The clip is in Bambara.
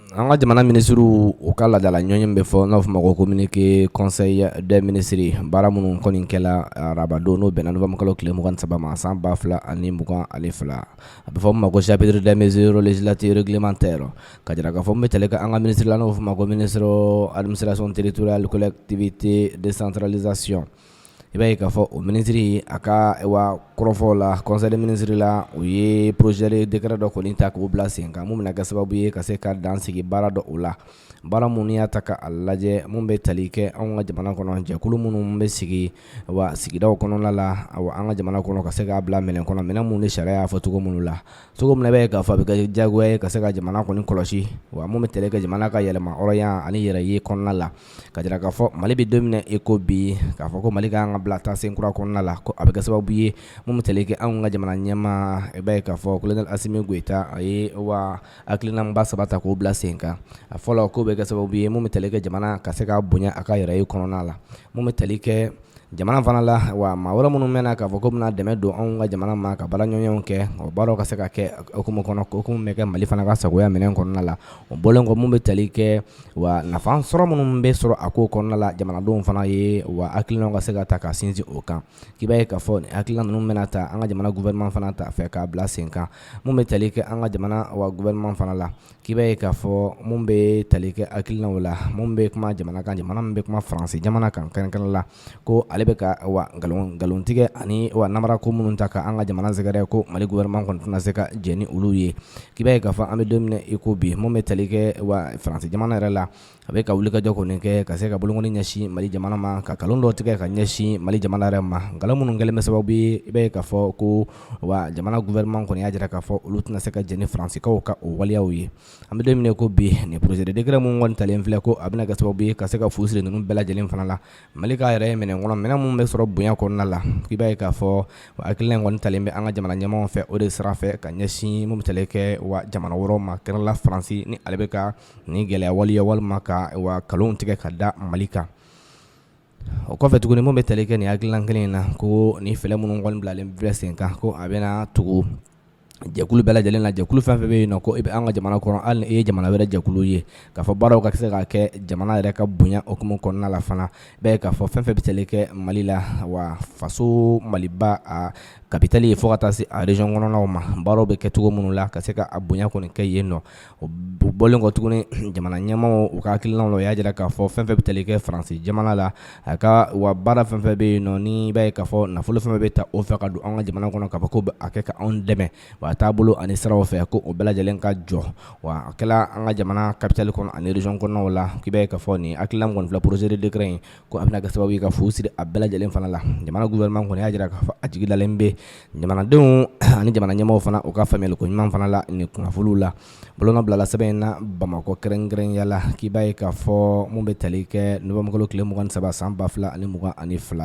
An ka jamana minisiriw u ka ladala ɲɔgɔn bɛ fɔ n'a fɔ ma ko communiqué conseil des ministres baara minnu kɔni kɛla arabadon n'o bɛnna novembre kalo tile 23 ma san 2022 a bɛ fɔ ma ko chapitre des mesures législatives réglementaires ka jira k'a fɔ min bɛ tali kɛ an ka ministre la n'o fɔ ma ko ministre administration territoriale collectivité décentralisation i b'a ye k'a fɔ o ministre a ka kɔrɔfɔ la conseil des ministres la u ye projet de décret dɔ kɔni ta k'o bila sen kan mun bɛna kɛ sababu ye ka se ka dan sigi baara dɔ o la baara minnu y'a ta k'a lajɛ mun bɛ tali kɛ anw ka jamana kɔnɔ jɛkulu minnu bɛ sigi sigidaw kɔnɔna la an ka jamana kɔnɔ ka se k'a bila minɛn kɔnɔ minɛn minnu ni sariya y'a fɔ cogo minnu la cogo min na i b'a ye k'a fɔ a bɛ kɛ diyagoya ye ka se ka jamana kɔni kɔlɔsi wa mun bɛ tali kɛ jamana ka yɛlɛma hɔrɔnya ani yɛrɛ ye kɔnɔna la ka jira k'a fɔ Mali bɛ don min na i ko bi k'a fɔ ko Mali ka bila taasen kura kɔnɔna la ko a bɛ kɛ sababu ye mun bɛ tali kɛ anw ka jamana ɲɛmaa i b'a ye k'a fɔ colonel Asimi Goita a ye hakilinaba saba ta k'o bila sen kan a fɔlɔ ko bɛ kɛ sababu ye mun bɛ tali kɛ jamana ka se ka bonya a ka yɛrɛ ye kɔnɔna la mun bɛ tali kɛ jamana fana la wa maa wɛrɛ minnu mɛnna k'a fɔ ko bɛna dɛmɛ don anw ka jamana ma ka baara ɲɔgɔnw kɛ o baaraw ka se ka kɛ okumu kɔnɔ okumu bɛ kɛ Mali fana ka sagoya minɛn kɔnɔna la o bɔlen kɔ mun bɛ tali kɛ wa nafa sɔrɔ minnu bɛ sɔrɔ a ko kɔnɔna la jamanadenw fana ye wa hakilinaw ka se ka ta ka sinsin o kan k'i b'a ye k'a fɔ hakilina ninnu bɛna ta an ka jamana gouvernement fana ta fɛ k'a bila sen kan mun bɛ tali kɛ an ka jamana gouvernement fana la k'i b'a ye k'a fɔ mun bɛ tali kɛ hakilinaw la mun bɛ kuma jamana kan jamana min bɛ kuma faransi jamana kan kɛrɛnkɛrɛnnen la ko ale bɛ ka nkalon tigɛ ani namara ko minnu ta ka an ka jamana sɛgɛrɛ ko Mali gouvernement kɔni tɛna se ka jɛ ni olu ye k'i b'a ye k'a fɔ an bɛ don min na i ko bi mun bɛ tali kɛ faransi jamana yɛrɛ la a bɛ ka wulikajɔ kɔni kɛ ka se ka bolokɔni ɲɛsin Mali jamana ma ka nkalon dɔ tigɛ ka ɲɛsin Mali jamana yɛrɛ ma nkalon minnu kɛlen bɛ sababu ye i b'a ye k'a fɔ ko jamana gouvernement kɔni y'a jira k'a fɔ olu tɛna se ka jɛ ni faransikaw ka o waleyaw ye an bɛ don min na ko bi ni projet de décret minnu kɔni talen filɛ ko a bɛna kɛ sababu ye ka se ka fu siri ninnu bɛɛ lajɛlen fana la Mali ka yɛrɛ ye minɛn kɔnɔ minɛn minnu bɛ sɔrɔ bonya kɔnɔna la k'i b'a ye k'a fɔ hakilina in kɔni talen bɛ an ka jamana ɲɛmaaw fɛ o de sira fɛ ka ɲɛsin mun bɛ tali kɛ jamana wɛrɛw ma kɛrɛnkɛrɛnnenya Faransi ni ale bɛ ka ni gɛlɛya waleya walima ka nkalon tigɛ ka da Mali kan o kɔfɛ tuguni mun bɛ tali kɛ nin hakilina kelen in na ko ni fɛlɛ minnu kɔni bilalen bɛ sen kan ko a bɛna tugu jɛkulu bɛɛ lajɛlen la jɛkulu fɛn fɛn bɛ yen nɔ ko i bɛ an ka jamana kɔnɔ hali ni e ye jamana wɛrɛ jɛkulu ye k'a fɔ baaraw ka se ka kɛ jamana yɛrɛ ka bonya okumu kɔnɔna la fana bɛɛ k'a fɔ fɛn fɛn bɛ tali kɛ Mali la wa faso Maliba a capitale ye fo ka taa se a région kɔnɔnaw ma baaraw bɛ kɛ cogo minnu la ka se ka a bonya kɔni kɛ yen nɔ o bɔlen kɔ tuguni jamana ɲɛmaaw u ka hakilinaw la o y'a jira k'a fɔ fɛn fɛn bɛ tali kɛ Faransi jamana la a ka baara fɛn fɛn bɛ yen nɔ ni b'a ye k'a fɔ nafolo fɛn fɛn bɛ ta o fɛ ka don an ka jamana kɔnɔ k'a fɔ ko a kɛ ka anw dɛmɛ a taabolo ani siraw fɛ ko o bɛɛ lajɛlen ka jɔ wa a kɛla an ka jamana capitale kɔnɔ ani région kɔnɔnaw la k'i b'a ye k'a fɔ nin hakilina kɔni filɛ projet de décret in ko a bɛna kɛ sababu ye ka fu siri a bɛɛ lajɛlen fana la jamana gouvernement kɔni y'a jira k'a fɔ a jigi dalen bɛ jamanadenw ani jamana ɲɛmaaw fana u ka faamuyaliko ɲuman fana la nin kunnafoniw la bolonna bilala sɛbɛn in na Bamakɔ kɛrɛnkɛrɛnnenya la k'i b'a ye k'a fɔ mun bɛ tali kɛ novembre kalo tile 23 san 2022